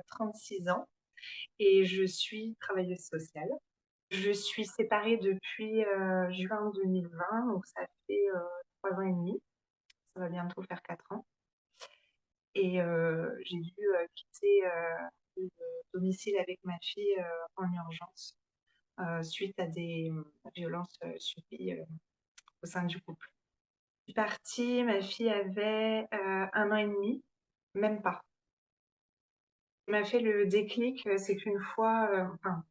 36 ans et je suis travailleuse sociale. Je suis séparée depuis, juin 2020, donc ça fait, 3 ans et demi. Ça va bientôt faire 4 ans et j'ai dû, quitter, le domicile avec ma fille, en urgence, suite à des, violences, subies, au sein du couple. Je suis partie, ma fille avait, 1 an et demi, même pas. Ce qui m'a fait le déclic, c'est qu'une fois, enfin,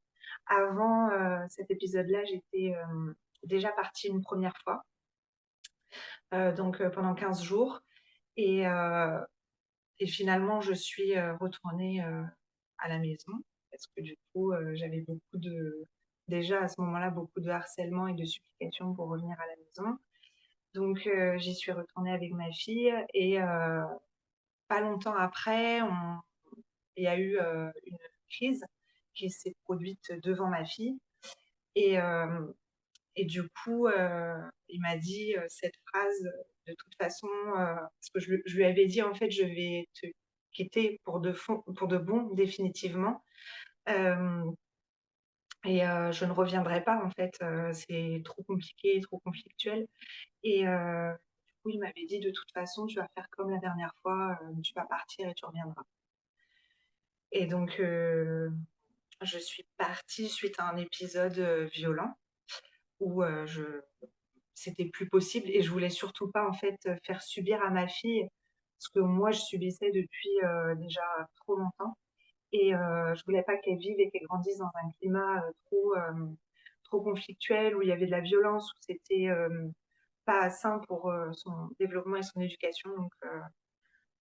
avant, cet épisode-là, j'étais, déjà partie une première fois, donc pendant 15 jours et heu et finalement je suis, retournée, à la maison parce que du coup, j'avais beaucoup de déjà à ce moment-là, beaucoup de harcèlement et de supplications pour revenir à la maison. Donc j'y suis retournée avec ma fille et pas longtemps après, il y a eu, une crise qui s'est produite devant ma fille et hem et du coup, il m'a dit, cette phrase, de toute façon, parce que je lui avais dit: «En fait, je vais te quitter pour de bon définitivement, hem et je ne reviendrai pas en fait, c'est trop compliqué, trop conflictuel» et du coup, il m'avait dit: «De toute façon, tu vas faire comme la dernière fois, tu vas partir et tu reviendras» et donc je suis partie suite à un épisode, violent où, je c'était plus possible et je voulais surtout pas, en fait, faire subir à ma fille ce que moi je subissais depuis, déjà trop longtemps et je voulais pas qu'elle vive et qu'elle grandisse dans un climat, trop conflictuel, où il y avait de la violence, où c'était, pas sain pour, son développement et son éducation donc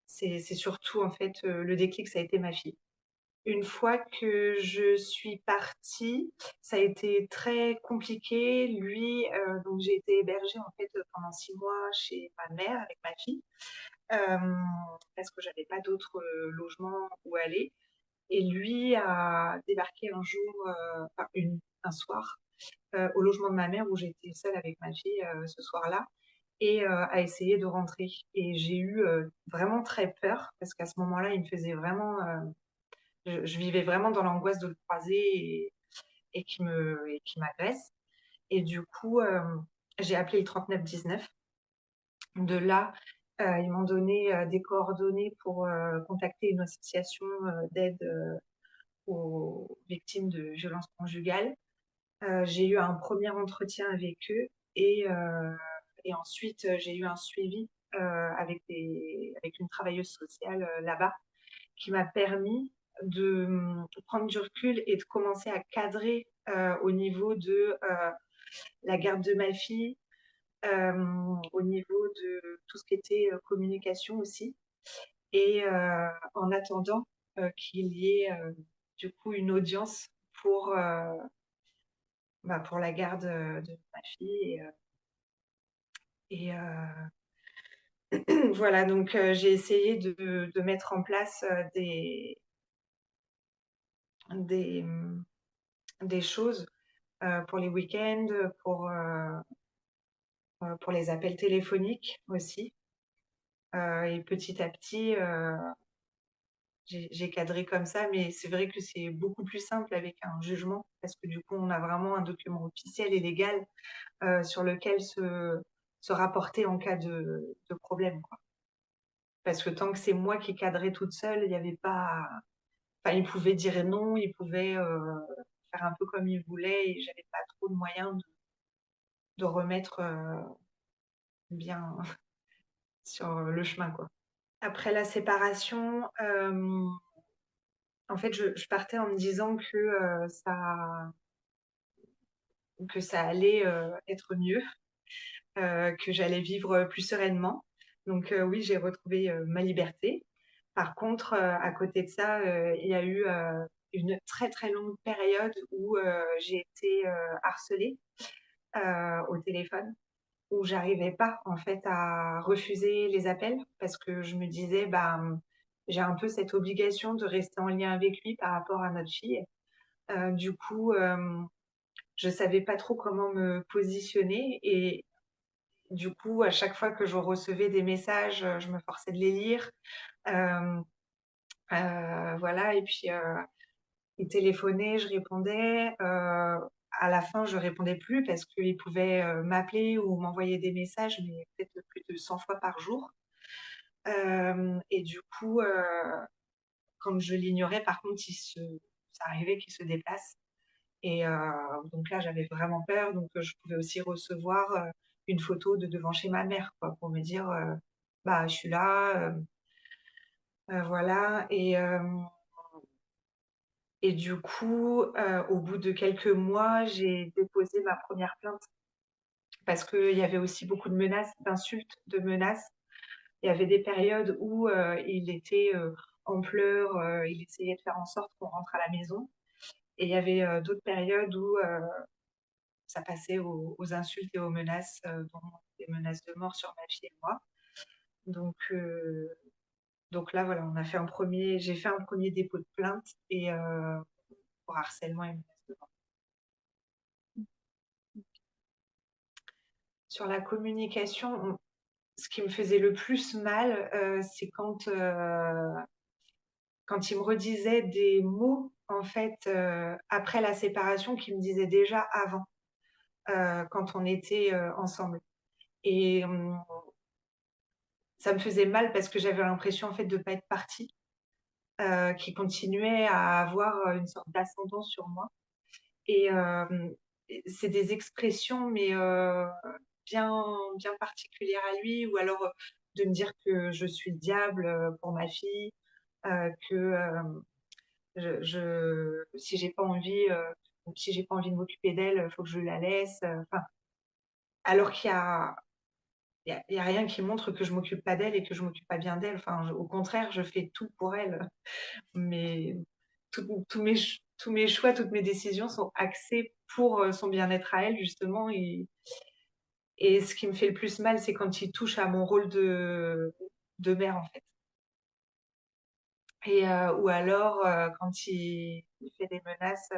c'est surtout, en fait, le déclic, ça a été ma fille. Une fois que je suis partie, ça a été très compliqué. Lui, donc j'ai été hébergée en fait, pendant 6 mois chez ma mère avec ma fille, hem, parce que j'avais pas d'autre, logement où aller et lui a débarqué un jour, enfin un soir, au logement de ma mère où j'étais seule avec ma fille, ce soir-là et a essayé de rentrer et j'ai eu, vraiment très peur parce qu'à ce moment-là, il me faisait vraiment, je vivais vraiment dans l'angoisse de le croiser et qui m'agresse et du coup, j'ai appelé le 3919. De là, ils m'ont donné, des coordonnées pour, contacter une association, d'aide, aux victimes de violences conjugales. J'ai eu un premier entretien avec eux et ensuite, j'ai eu un suivi, avec une travailleuse sociale, là-bas qui m'a permis de, prendre du recul et de commencer à cadrer, au niveau de, la garde de ma fille, au niveau de tout ce qui était, communication aussi et en attendant, qu'il y ait, du coup une audience pour, pour la garde, de ma fille et voilà donc j'ai essayé de mettre en place, des, des choses, pour les week-ends, pour les appels téléphoniques aussi, et petit à petit, j'ai cadré comme ça, mais c'est vrai que c'est beaucoup plus simple avec un jugement parce que du coup, on a vraiment un document officiel et légal, sur lequel se rapporter en cas de problème, quoi. Parce que tant que c'est moi qui cadrais toute seule, il y avait pas enfin, il pouvait dire non, il pouvait, faire un peu comme il voulait et j'avais pas trop de moyens de remettre, bien sur le chemin, quoi. Après la séparation, en fait, je partais en me disant que ça allait, être mieux, que j'allais vivre, plus sereinement. Donc oui, j'ai retrouvé, ma liberté. Par contre, à côté de ça, il y a eu, une très, très longue période où, j'ai été, harcelée, au téléphone, où j'arrivais pas, en fait, à refuser les appels parce que je me disais: «Bah, j'ai un peu cette obligation de rester en lien avec lui par rapport à notre fille». Du coup, je savais pas trop comment me positionner et du coup, à chaque fois que je recevais des messages, je me forçais de les lire. Hem, Voilà et puis, il téléphonait, je répondais, à la fin, je répondais plus parce qu'il pouvait, m'appeler ou m'envoyer des messages, mais peut-être plus de 100 fois par jour. Hem et du coup, quand je l'ignorais, par contre, ça arrivait qu'il se déplace et donc là, j'avais vraiment peur, donc je pouvais aussi recevoir, une photo de devant chez ma mère, quoi, pour me dire, «Bah, je suis là», voilà et du coup, au bout de quelques mois, j'ai déposé ma première plainte parce qu'il y avait aussi beaucoup de menaces, d'insultes, de menaces. Il y avait des périodes où, il était, en pleurs, il essayait de faire en sorte qu'on rentre à la maison et il y avait, d'autres périodes où, ça passait aux insultes et aux menaces, dont des menaces de mort sur ma fille et moi. Donc heu, donc là, voilà, j'ai fait un premier dépôt de plainte et pour harcèlement et menaces de mort. Sur la communication, ce qui me faisait le plus mal, c'est quand il me redisait des mots, en fait, après la séparation qu'il me disait déjà avant, quand on était, ensemble et ça me faisait mal parce que j'avais l'impression, en fait, de pas être partie, qu'il continuait à avoir, une sorte d'ascendant sur moi et c'est des expressions mais bien bien particulières à lui ou alors, de me dire que je suis le diable, pour ma fille, que, si j'ai pas envie, si j'ai pas envie de m'occuper d'elle, faut que je la laisse, enfin, alors qu'il y a rien qui montre que je m'occupe pas d'elle et que je m'occupe pas bien d'elle. Enfin, au contraire, je fais tout pour elle. Mais tous mes choix, toutes mes décisions sont axées pour, son bien-être à elle justement et ce qui me fait le plus mal, c'est quand il touche à mon rôle de mère, en fait et ou alors, quand il fait des menaces,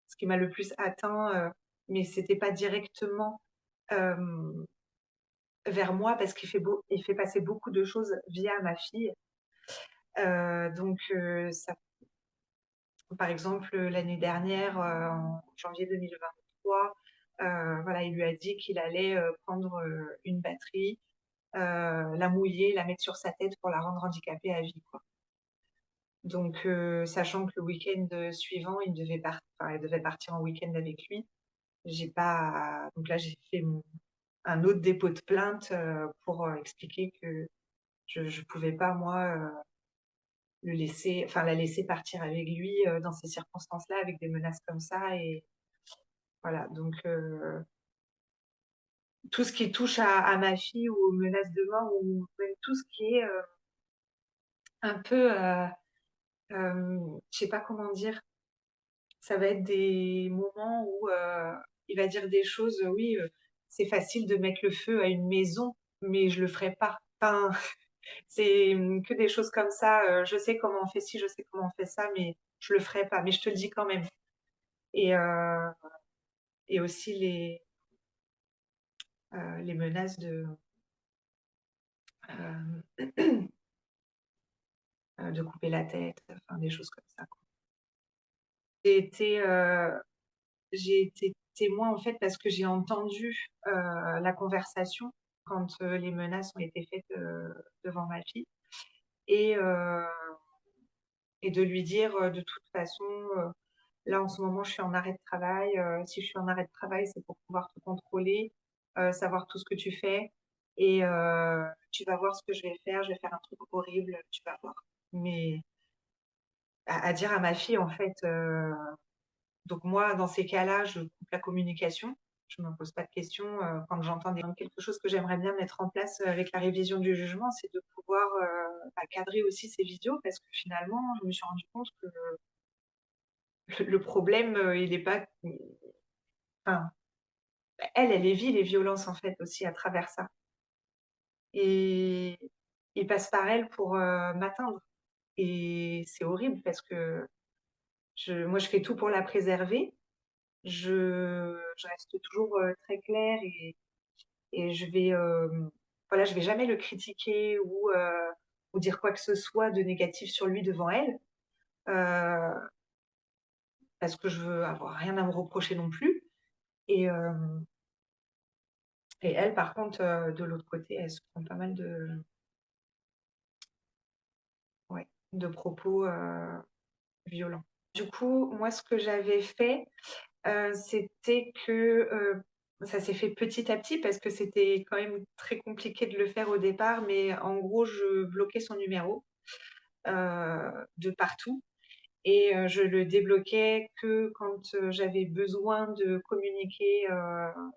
ce qui m'a le plus atteint, mais c'était pas directement, hem, vers moi parce il fait passer beaucoup de choses via ma fille. Ça par exemple, l'année dernière, en janvier 2023, voilà, il lui a dit qu'il allait, prendre, une batterie, la mouiller, la mettre sur sa tête pour la rendre handicapée à vie, quoi. Sachant que le week-end, suivant, elle devait partir en week-end avec lui. J'ai pas donc là, j'ai fait un autre dépôt de plainte, pour, expliquer que je pouvais pas moi, la laisser partir avec lui, dans ces circonstances-là, avec des menaces comme ça et voilà, tout ce qui touche à ma fille ou aux menaces de mort ou même tout ce qui est, un peu, je sais pas comment dire, ça va être des moments où, il va dire des choses, «Oui, c'est facile de mettre le feu à une maison, mais je le ferai pas». Enfin, c'est, que des choses comme ça, «Je sais comment on fait ci, je sais comment on fait ça, mais je le ferai pas, mais je te le dis quand même» et heu et aussi les menaces hem, de couper la tête, enfin des choses comme ça, quoi. J'ai été, heu, j'ai été témoin, en fait, parce que j'ai entendu, la conversation quand, les menaces ont été faites, devant ma fille et heu et de lui dire, «De toute façon, là, en ce moment, je suis en arrêt de travail, si je suis en arrêt de travail, c'est pour pouvoir te contrôler, savoir tout ce que tu fais et tu vas voir ce que je vais faire un truc horrible, tu vas voir». Mais à dire à ma fille, en fait, donc moi, dans ces cas-là, je coupe la communication. Je me pose pas de questions, quand j'entends quelque chose que j'aimerais bien mettre en place, avec la révision du jugement, c'est de pouvoir, cadrer aussi ces vidéos parce que finalement, je me suis rendu compte que le problème, il est pas enfin, elle les vit les violences, en fait, aussi à travers ça et il passe par elle pour, m'atteindre et c'est horrible parce que moi, je fais tout pour la préserver. Je reste toujours, très claire et je vais, voilà, je vais jamais le critiquer ou ou dire quoi que ce soit de négatif sur lui devant elle, heu, parce que je veux avoir rien à me reprocher non plus. Et hem et elle, par contre, de l'autre côté, elle se prend pas mal ouais, de propos, violents. Du coup, moi, ce que j'avais fait, c'était que, ça s'est fait petit à petit parce que c'était quand même très compliqué de le faire au départ, mais en gros, je bloquais son numéro, de partout et je le débloquais que quand, j'avais besoin de communiquer, un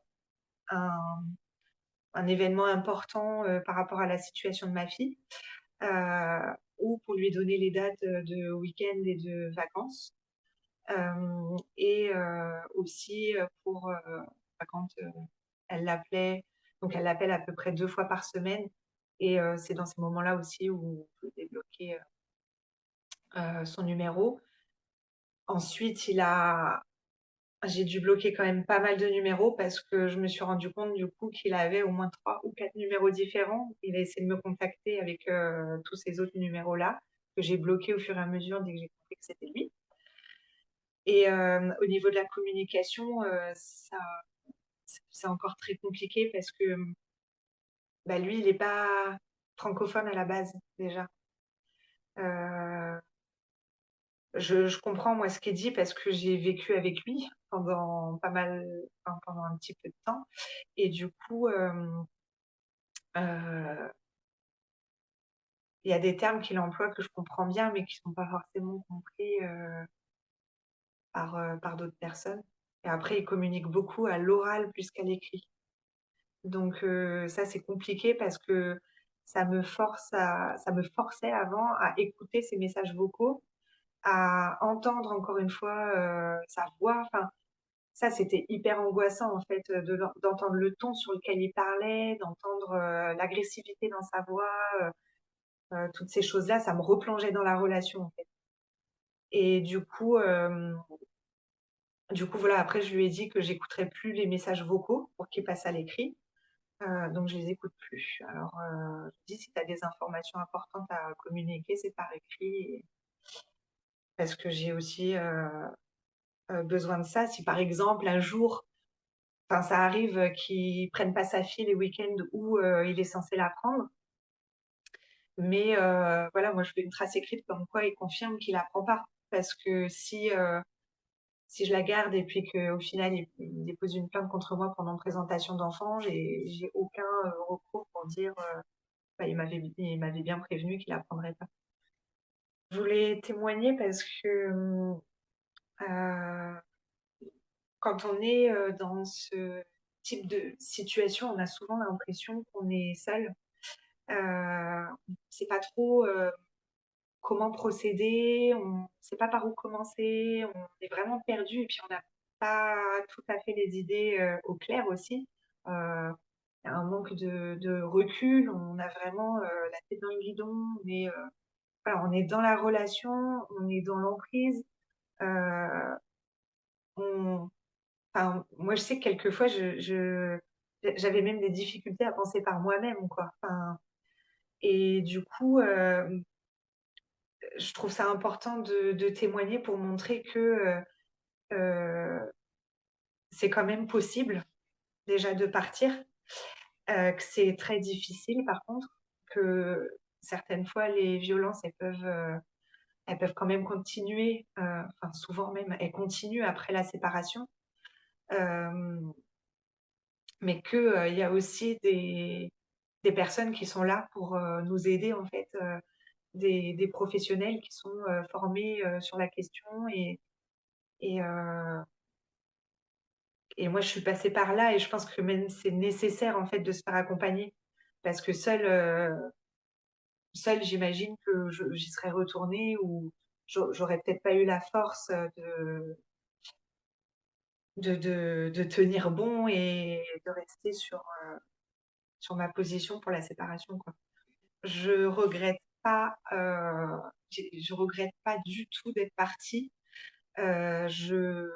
un événement important, par rapport à la situation de ma fille, ou pour lui donner les dates, de week-end et de vacances. Et aussi, pour, quand, elle l'appelait, donc elle l'appelle à peu près 2 fois par semaine et c'est dans ces moments-là aussi où on peut débloquer, son numéro. Ensuite, j'ai dû bloquer quand même pas mal de numéros parce que je me suis rendu compte du coup qu'il avait au moins 3 ou 4 numéros différents. Il a essayé de me contacter avec, tous ces autres numéros-là, que j'ai bloqués au fur et à mesure dès que j'ai compris que c'était lui. Et au niveau de la communication, ça c'est encore très compliqué parce que, bah, lui, il est pas francophone à la base, déjà. Heu, je comprends moi ce qu'il dit parce que j'ai vécu avec lui pendant un petit peu de temps et du coup, heu, il y a des termes qu'il emploie que je comprends bien, mais qui sont pas forcément compris, par d'autres personnes et après il communique beaucoup à l'oral plus qu'à l'écrit. Donc ça, c'est compliqué parce que ça me forçait avant à écouter ses messages vocaux, à entendre encore une fois, sa voix. Enfin, ça, c'était hyper angoissant en fait, d'entendre le ton sur lequel il parlait, d'entendre, l'agressivité dans sa voix, toutes ces choses-là, ça me replongeait dans la relation, en fait. Et du coup, voilà, après je lui ai dit que j'écouterais plus les messages vocaux pour qu'ils passent à l'écrit. Donc je les écoute plus. Alors, je dis: «Si tu as des informations importantes à communiquer, c'est par écrit» et parce que j'ai aussi, besoin de ça. Si par exemple un jour, enfin ça arrive, qu'il prenne pas sa fille les week-ends où, il est censé la prendre, mais voilà, moi je fais une trace écrite comme quoi il confirme qu'il la prend pas. Parce que si je la garde et puis qu'au final il dépose une plainte contre moi pendant présentation d'enfant, j'ai aucun, recours pour dire, bah, il m'avait bien prévenu qu'il apprendrait pas. Je voulais témoigner parce que, heu, quand on est, dans ce type de situation, on a souvent l'impression qu'on est seul. On sait pas trop, comment procéder, on sait pas par où commencer, on est vraiment perdu et puis on n'a pas tout à fait les idées, au clair aussi. Il y a un manque de recul, on a vraiment, la tête dans le guidon, voilà, on est dans la relation, on est dans l'emprise, heu, on moi, je sais que quelquefois, j'avais même des difficultés à penser par moi-même, quoi. Enfin et du coup, je trouve ça important de témoigner pour montrer que, c'est quand même possible, déjà de partir, que c'est très difficile par contre, que certaines fois les violences, elles peuvent quand même continuer, enfin souvent même, elles continuent après la séparation. Hem, mais que, il y a aussi des personnes qui sont là pour, nous aider en fait, des professionnels qui sont, formés, sur la question et heu et moi je suis passée par là et je pense que même c'est nécessaire en fait de se faire accompagner. Parce que seule j'imagine que j'y serais retournée ou j'aurais peut-être pas eu la force, de tenir bon et de rester sur ma position pour la séparation, quoi. Je regrette pas, je regrette pas du tout d'être partie. Je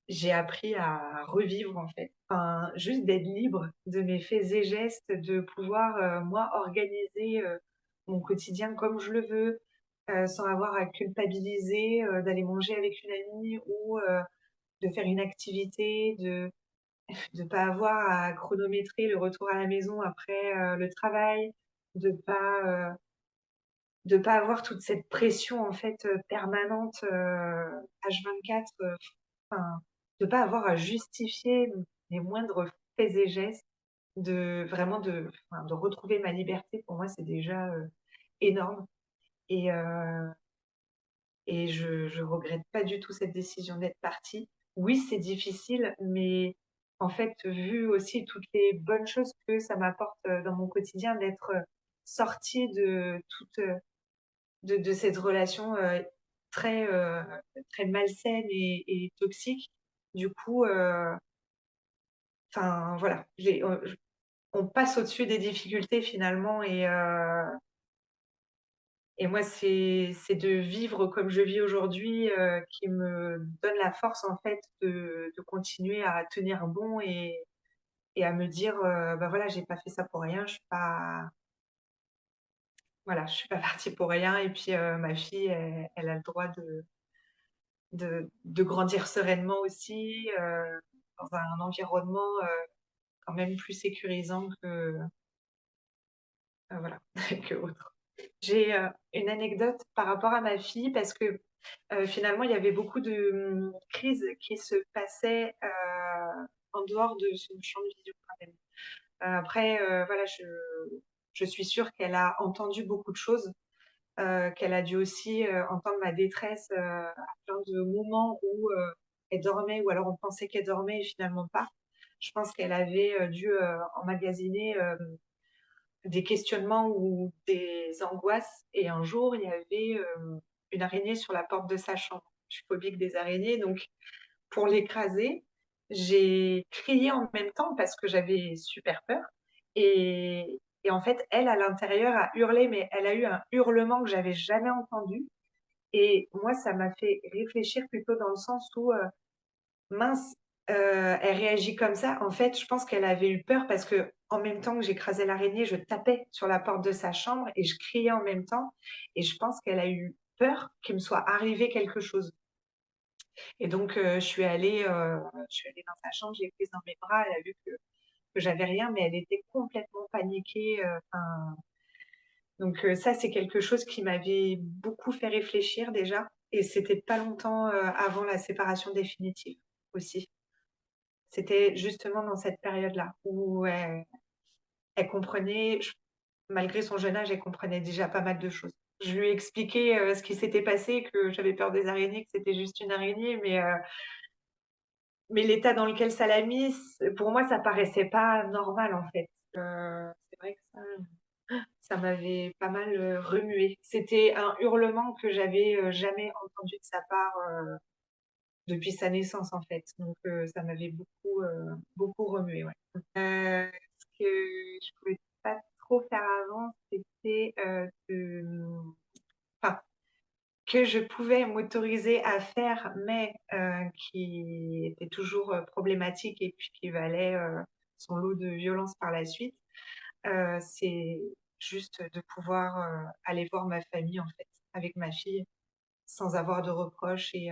J'ai appris à revivre, en fait. Enfin, juste d'être libre de mes faits et gestes, de pouvoir, moi, organiser, mon quotidien comme je le veux, sans avoir à culpabiliser, d'aller manger avec une amie ou, de faire une activité, de pas avoir à chronométrer le retour à la maison après, le travail, de pas, de pas avoir toute cette pression en fait, permanente, H24, enfin, de pas avoir à justifier mes moindres faits et gestes, de vraiment de retrouver ma liberté pour moi c'est déjà, énorme et heu et je regrette pas du tout cette décision d'être partie. Oui, c'est difficile, mais en fait, vu aussi toutes les bonnes choses que ça m'apporte, dans mon quotidien d'être, sortie de toute, de cette relation, très, très malsaine et toxique. Du coup, enfin voilà, on passe au-dessus des difficultés finalement et moi c'est de vivre comme je vis aujourd'hui, qui me donne la force en fait de continuer à tenir bon et à me dire, «Bah voilà, j'ai pas fait ça pour rien, je suis pas voilà, je suis pas partie pour rien et puis, ma fille elle a le droit de grandir sereinement aussi, dans un environnement, quand même plus sécurisant que, voilà, qu'autre. J'ai, une anecdote par rapport à ma fille parce que, finalement, il y avait beaucoup de, crises qui se passaient, en dehors de son champ de vision quand même. Après, voilà, je suis sûre qu'elle a entendu beaucoup de choses, qu'elle a dû aussi, entendre ma détresse, à plein de moments où, elle dormait ou alors on pensait qu'elle dormait et finalement pas. Je pense qu'elle avait, dû, emmagasiner, des questionnements ou des angoisses et un jour, il y avait, une araignée sur la porte de sa chambre. Je suis phobique des araignées, donc pour l'écraser, j'ai crié en même temps parce que j'avais super peur et en fait, elle, à l'intérieur, a hurlé, mais elle a eu un hurlement que j'avais jamais entendu et moi, ça m'a fait réfléchir plutôt dans le sens où, mince, elle réagit comme ça. En fait, je pense qu'elle avait eu peur parce qu'en même temps que j'écrasais l'araignée, je tapais sur la porte de sa chambre et je criais en même temps et je pense qu'elle a eu peur qu'il me soit arrivé quelque chose et donc je suis allée dans sa chambre, je l'ai prise dans mes bras, elle a vu que j'avais rien, mais elle était complètement paniquée, enfin donc ça, c'est quelque chose qui m'avait beaucoup fait réfléchir déjà et c'était pas longtemps, avant la séparation définitive aussi. C'était justement dans cette période-là où elle comprenait, malgré son jeune âge, elle comprenait déjà pas mal de choses. Je lui ai expliqué, ce qui s'était passé, que j'avais peur des araignées, que c'était juste une araignée, mais l'état dans lequel ça l'a mis, pour moi, ça paraissait pas normal, en fait. C'est vrai que ça m'avait pas mal, remuée. C'était un hurlement que j'avais, jamais entendu de sa part, depuis sa naissance, en fait. Donc ça m'avait beaucoup, beaucoup remuée, ouais. Ce que je pouvais pas trop faire avant, c'était, enfin, que je pouvais m'autoriser à faire, mais qui était toujours, problématique et puis qui valait, son lot de violence par la suite, c'est juste de pouvoir, aller voir ma famille, en fait, avec ma fille, sans avoir de reproches et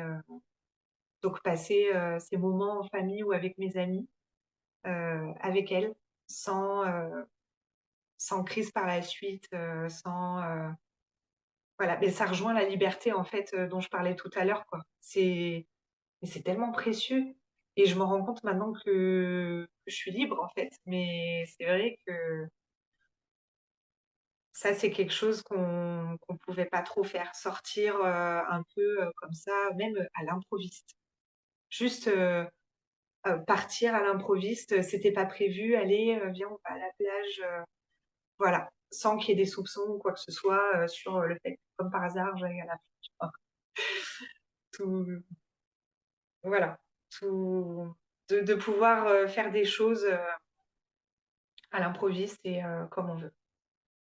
donc passer, ces moments en famille ou avec mes amis, avec elle, sans, sans crise par la suite, sans, voilà, mais ça rejoint la liberté en fait, dont je parlais tout à l'heure, quoi. C'est tellement précieux et je me rends compte maintenant que je suis libre en fait, mais c'est vrai que ça, c'est quelque chose qu'on pouvait pas trop faire. Sortir, un peu, comme ça, même, à l'improviste. Juste, partir à l'improviste, c'était pas prévu: «Allez, viens, on va à la plage», voilà, sans qu'il y ait des soupçons ou quoi que ce soit, sur, le fait que comme par hasard, j'aille à la plage, quoi. Tout voilà, tout de pouvoir, faire des choses, à l'improviste et comme on veut.